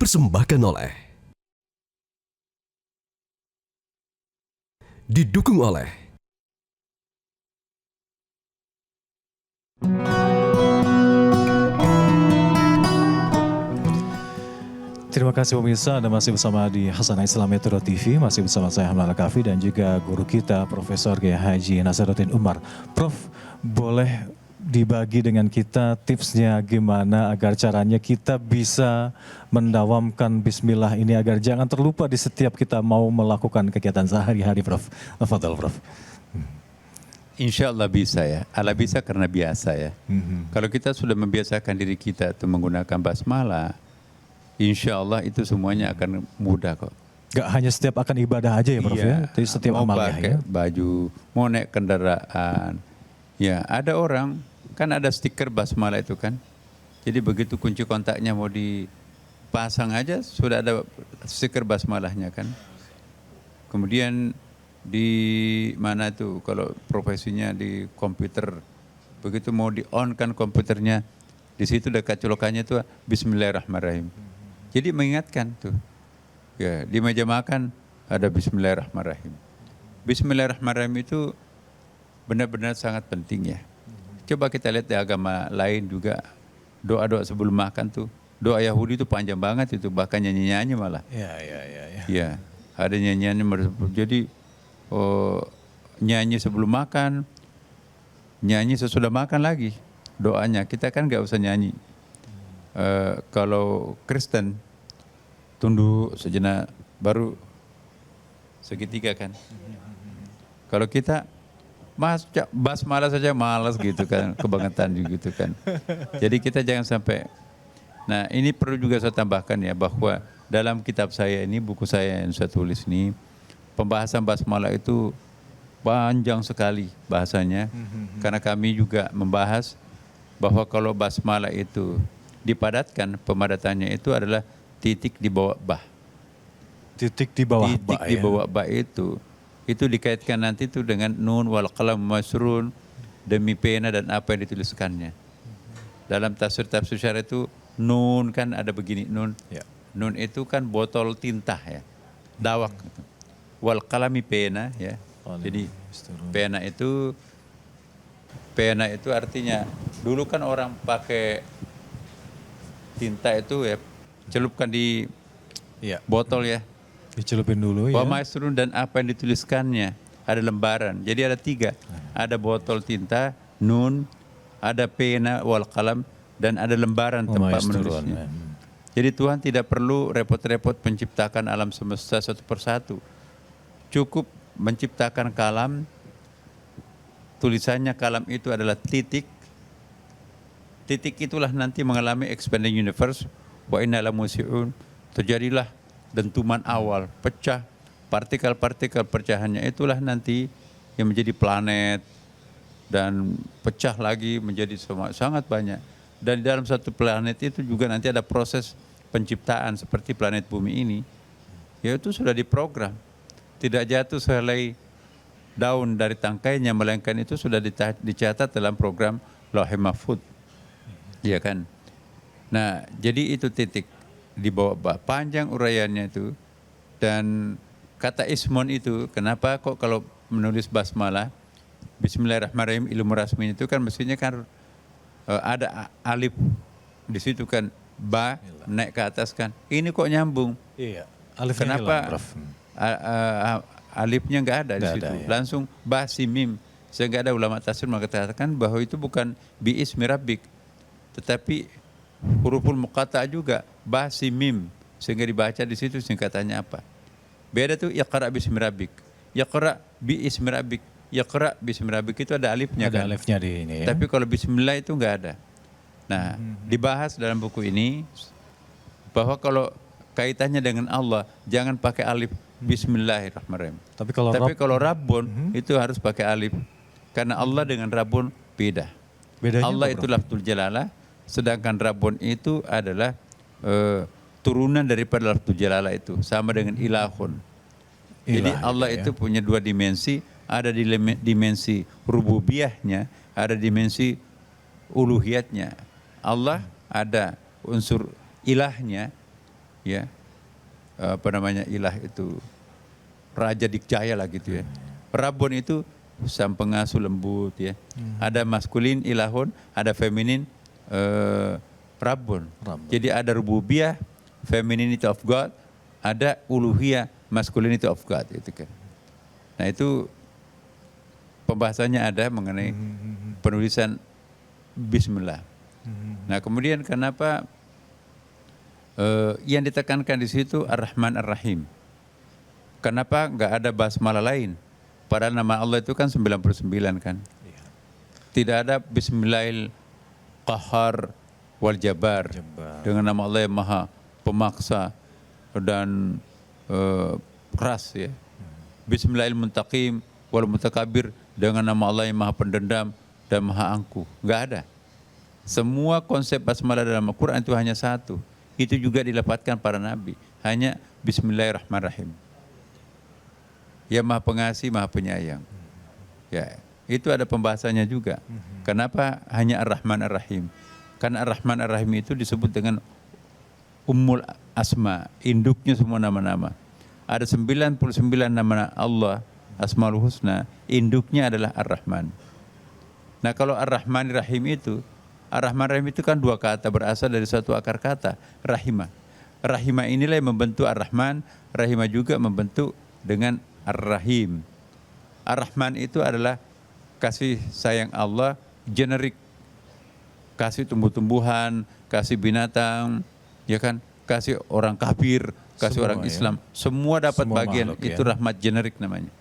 Dipersembahkan oleh, didukung oleh Terima kasih pemirsa, Anda masih bersama di Hasanah Islam Metro TV, masih bersama saya Hamdallah Kafi dan juga guru kita Profesor Kiai Haji Nazaruddin Umar. Prof, boleh dibagi dengan kita tipsnya gimana agar caranya kita bisa mendawamkan bismillah ini agar jangan terlupa di setiap kita mau melakukan kegiatan sehari-hari, Prof. Tafadhol, Prof. Insya Allah bisa ya. Allah bisa karena biasa ya. Kalau kita sudah membiasakan diri kita untuk menggunakan basmalah, insya Allah itu semuanya akan mudah kok. Gak hanya setiap akan ibadah aja ya, Prof, ya? Tapi setiap mau amalnya pakai ya. baju, mau naik kendaraan. Ya, ada orang kan ada stiker basmalah itu kan. Jadi begitu kunci kontaknya mau dipasang aja sudah ada stiker basmalahnya kan. Kemudian di mana itu kalau profesinya di komputer, begitu mau di on kan komputernya, di situ dekat colokannya itu Bismillahirrahmanirrahim. Jadi mengingatkan tuh, ya di meja makan ada Bismillahirrahmanirrahim. Bismillahirrahmanirrahim itu benar-benar sangat penting ya. Coba kita lihat di agama lain juga doa-doa sebelum makan tuh, doa Yahudi itu panjang banget itu, bahkan nyanyi-nyanyi malah. Ya, ada nyanyiannya. Jadi nyanyi sebelum makan, nyanyi sesudah makan lagi doanya. Kita kan nggak usah nyanyi. Kalau Kristen tunduk sejenak baru segitiga kan. Kalau kita basmalah saja malas gitu kan, kebangetan gitu kan. Jadi kita jangan sampai. Nah ini perlu juga saya tambahkan ya, bahwa dalam kitab saya ini, buku saya yang saya tulis ini, pembahasan basmalah itu panjang sekali bahasanya, karena kami juga membahas bahwa kalau basmalah itu dipadatkan, pemadatannya itu adalah titik di bawah bah. Titik di bawah titik ba, di ya? bawah ba itu dikaitkan nanti itu dengan nun wal qalam masrun, demi pena dan apa yang dituliskannya. Dalam tafsir syar'i itu nun kan ada begini, nun. Ya. Nun itu kan botol tinta ya. Dawak gitu. Wal qalami pena ya. Jadi pena itu artinya dulu kan orang pakai tinta itu ya celupkan di botol ya. Dicelupin dulu ya. Wa maisrun dan apa yang dituliskannya, ada lembaran. Jadi ada 3. Ada botol tinta, nun, ada pena wal qalam, dan ada lembaran tempat menulisnya. Jadi Tuhan tidak perlu repot-repot menciptakan alam semesta satu persatu. Cukup menciptakan kalam, tulisannya kalam itu adalah titik. Titik itulah nanti mengalami expanding universe. Wa inna la musi'un. Terjadilah dentuman awal, pecah, partikel-partikel pecahannya itulah nanti yang menjadi planet dan pecah lagi menjadi sangat banyak. Dan di dalam satu planet itu juga nanti ada proses penciptaan seperti planet bumi ini, yaitu sudah diprogram. Tidak jatuh sehelai daun dari tangkainya, melainkan itu sudah dicatat dalam program Lauhul Mahfuz. Iya kan? Nah, jadi itu titik di bawah bah. Panjang uraiannya itu. Dan kata ismon itu, kenapa kok kalau menulis basmalah Bismillahirrahmanirrahim, ilmu rasmi itu kan mestinya kan ada alif di situ kan, ba naik ke atas kan. Ini kok nyambung? Iya. Alifnya kenapa hilang, Prof. Alifnya nggak ada di situ? Ya. Langsung ba si mim. Sehingga ada ulama tafsir mengatakan bahwa itu bukan bi ismi rabbik, tetapi huruful muqatta juga ba si mim, sehingga dibaca di situ singkatannya apa. Beda tuh iqra bismi rabbik, iqra bi ismi rabbik, iqra bismi rabbik itu ada alifnya kan. Ada alifnya di ini ya. Tapi kalau bismillah itu enggak ada. Nah, dibahas dalam buku ini bahwa kalau kaitannya dengan Allah jangan pakai alif Bismillahirrahmanirrahim. Tapi kalau Rabbun itu harus pakai alif, karena Allah dengan Rabbun beda. Bedanya Allah apa, itu Prof? lafzul jalalah, sedangkan Rabbun itu adalah turunan daripada lafzul jalalah itu, sama dengan ilahun. Jadi Allah itu punya 2 dimensi, ada di dimensi rububiyahnya, ada dimensi uluhiyatnya. Allah ada unsur ilahnya, ya apa namanya ilah itu raja dikjaya lah gitu ya. Rabbun itu sang pengasuh lembut ya. Ada maskulin ilahun, ada feminin Rabbun. Jadi ada rububiyah, femininity of God, ada uluhiyah, masculinity of God itu kan. Nah itu pembahasannya ada mengenai penulisan Bismillah. Nah kemudian kenapa yang ditekankan di situ Ar-Rahman Ar-Rahim? Kenapa nggak ada basmalah lain? Padahal nama Allah itu kan 99 kan. Tidak ada Bismillahil Qahar wal Jabar. Dengan nama Allah yang Maha Pemaksa dan keras ya. Bismillahil Muntaqim wal Mutakabir, dengan nama Allah yang Maha Pendendam dan Maha Angkuh. Nggak ada. Semua konsep basmalah dalam Al-Quran itu hanya satu. Itu juga dilapatkan para nabi. Hanya Bismillahirrahmanirrahim. Ya Maha Pengasih, Maha Penyayang. Ya, itu ada pembahasannya juga. Kenapa hanya Ar-Rahman Ar-Rahim? Karena Ar-Rahman Ar-Rahim itu disebut dengan Ummul Asma, induknya semua nama-nama. Ada 99 nama Allah, Asmaul Husna, induknya adalah Ar-Rahman. Nah kalau Ar-Rahman Ar-Rahim itu, Ar-Rahman Ar-Rahim itu kan dua kata berasal dari satu akar kata, Rahimah. Rahimah inilah yang membentuk Ar-Rahman, Rahimah juga membentuk dengan Ar-Rahim. Ar-Rahman itu adalah kasih sayang Allah generik. Kasih tumbuh-tumbuhan, kasih binatang, ya kan? Kasih orang kafir, kasih semua, orang Islam. Ya? Semua dapat semua bagian, makhluk, itu ya? Rahmat generik namanya.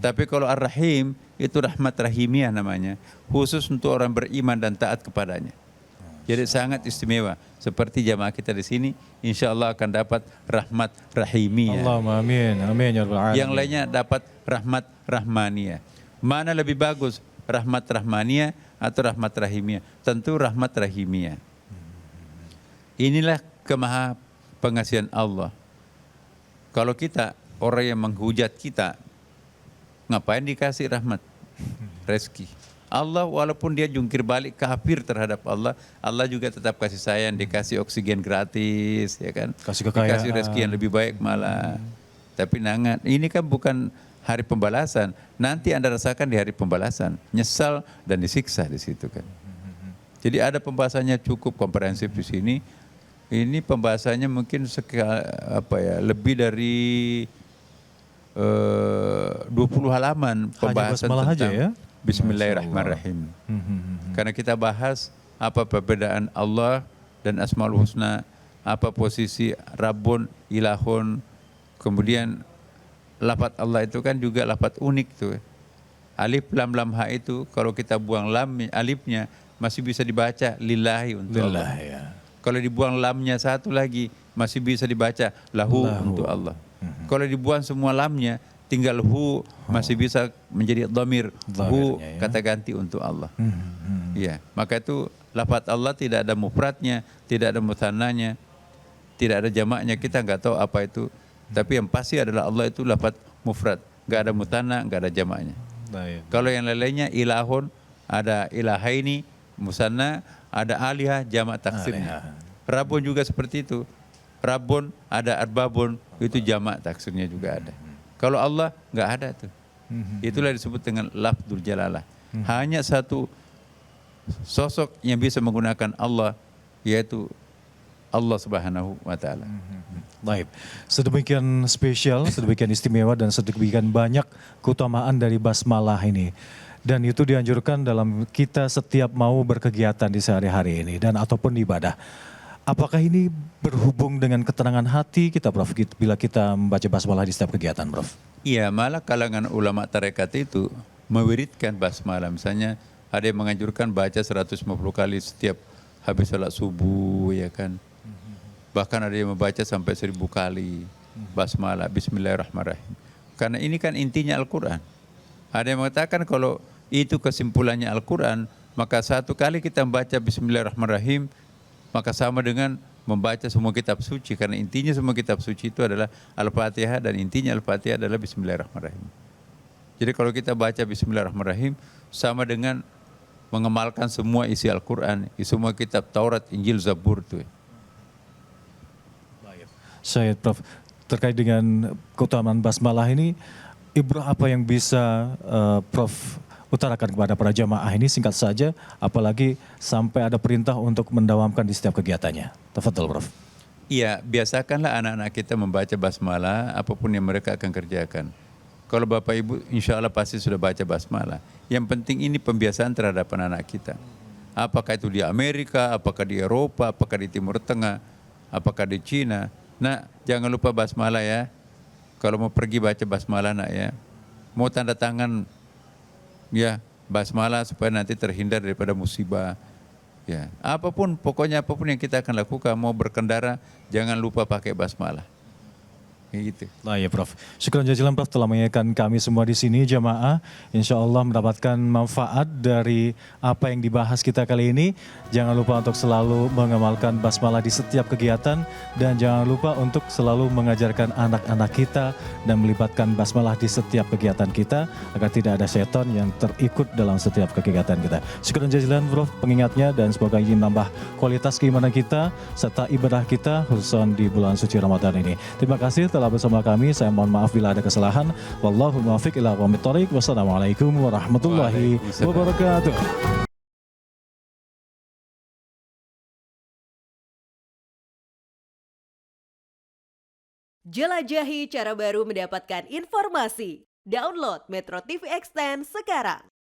Tapi kalau Ar-Rahim, itu rahmat rahimiyah namanya. Khusus untuk orang beriman dan taat kepadanya. Jadi sangat istimewa. Seperti jamaah kita di sini, insya Allah akan dapat rahmat rahimiyah. Allahumma amin, amin ya rabbal alamin. Yang lainnya dapat rahmat rahmaniyah. Mana lebih bagus, rahmat rahmaniyah atau rahmat rahimiyah? Tentu rahmat rahimiyah. Inilah kemaha pengasihan Allah. Kalau kita orang yang menghujat kita, ngapain dikasih rahmat, rezeki? Allah walaupun dia jungkir balik kafir terhadap Allah, Allah juga tetap kasih sayang, dikasih oksigen gratis, ya kan? Kasih kekayaan, dikasih rezeki yang lebih baik malah. Tapi nangat, ini kan bukan hari pembalasan. Nanti Anda rasakan di hari pembalasan, nyesal dan disiksa di situ kan. Jadi ada pembahasannya cukup komprehensif di sini. Ini pembahasannya mungkin lebih dari 20 halaman pembahasan tentang aja, ya? Bismillahirrahmanirrahim. Karena kita bahas apa perbedaan Allah dan Asmaul Husna, apa posisi Rabbun, Ilahun, kemudian lafaz Allah itu kan juga lafaz unik tuh. Alif lam lam ha itu kalau kita buang lam alifnya masih bisa dibaca lillahi untuk Allah. Ya. Kalau dibuang lamnya satu lagi masih bisa dibaca lahu untuk Allah. Kalau dibuang semua lamnya tinggal hu masih bisa menjadi dhamir hu ya? Kata ganti untuk Allah. Ya, maka itu lafaz Allah tidak ada mufradnya, tidak ada mutsananya, tidak ada jamaknya, kita nggak tahu apa itu. Tapi yang pasti adalah Allah itu lafaz mufrad, nggak ada mutsanna, nggak ada jamaknya. Kalau yang lainnya ilahun, ada ilahaini musanna, ada alihah jamak taksirnya. Rabbun juga seperti itu. Rabbun ada arbabun, itu jamak taksirnya juga ada. Kalau Allah nggak ada tuh. Itulah disebut dengan lafdzul jalalah. Hanya satu sosok yang bisa menggunakan Allah, yaitu Allah Subhanahu wa taala. Baik. Sedemikian spesial, sedemikian istimewa dan sedemikian banyak keutamaan dari basmalah ini. Dan itu dianjurkan dalam kita setiap mau berkegiatan di sehari-hari ini dan ataupun ibadah. Apakah ini berhubung dengan ketenangan hati kita, Prof, bila kita membaca basmalah di setiap kegiatan, Prof? Iya, malah kalangan ulama tarekat itu mewiridkan basmalah. Misalnya ada yang menganjurkan baca 150 kali setiap habis salat subuh, ya kan. Bahkan ada yang membaca sampai 1000 kali basmalah, Bismillahirrahmanirrahim. Karena ini kan intinya Al-Quran. Ada yang mengatakan kalau itu kesimpulannya Al-Quran, maka satu kali kita membaca Bismillahirrahmanirrahim, maka sama dengan membaca semua kitab suci. Karena intinya semua kitab suci itu adalah Al-Fatihah, dan intinya Al-Fatihah adalah Bismillahirrahmanirrahim. Jadi kalau kita baca Bismillahirrahmanirrahim, sama dengan mengemalkan semua isi Al-Quran, semua kitab Taurat, Injil, Zabur itu. Syed Prof, terkait dengan keutamaan basmalah ini, ibrah apa yang bisa Prof utarakan kepada para jamaah ini singkat saja, apalagi sampai ada perintah untuk mendawamkan di setiap kegiatannya. Tafadhol Prof. Iya, biasakanlah anak-anak kita membaca basmalah apapun yang mereka akan kerjakan. Kalau Bapak Ibu insya Allah pasti sudah baca basmalah. Yang penting ini pembiasaan terhadap anak-anak kita. Apakah itu di Amerika, apakah di Eropa, apakah di Timur Tengah, apakah di Cina. Nah, jangan lupa basmalah ya. Kalau mau pergi baca basmalah nak ya. Mau tanda tangan ya basmalah supaya nanti terhindar daripada musibah. Ya, pokoknya apapun yang kita akan lakukan, mau berkendara jangan lupa pakai basmalah. Gitu. Nah ya Prof, syukur jazilan Prof telah mengingatkan kami semua di sini jamaah, insya Allah mendapatkan manfaat dari apa yang dibahas kita kali ini. Jangan lupa untuk selalu mengamalkan basmalah di setiap kegiatan dan jangan lupa untuk selalu mengajarkan anak-anak kita dan melibatkan basmalah di setiap kegiatan kita agar tidak ada setan yang terikut dalam setiap kegiatan kita. Syukur jazilan Prof pengingatnya dan semoga ini menambah kualitas keimanan kita serta ibadah kita khususnya di bulan suci Ramadan ini. Terima kasih telah bersama kami. Saya mohon maaf bila ada kesalahan. Wallahu muwaffiq ila aqwamit thoriq. Wassalamualaikum warahmatullahi wabarakatuh. Jelajahi cara baru mendapatkan informasi. Download Metro TV Extend sekarang.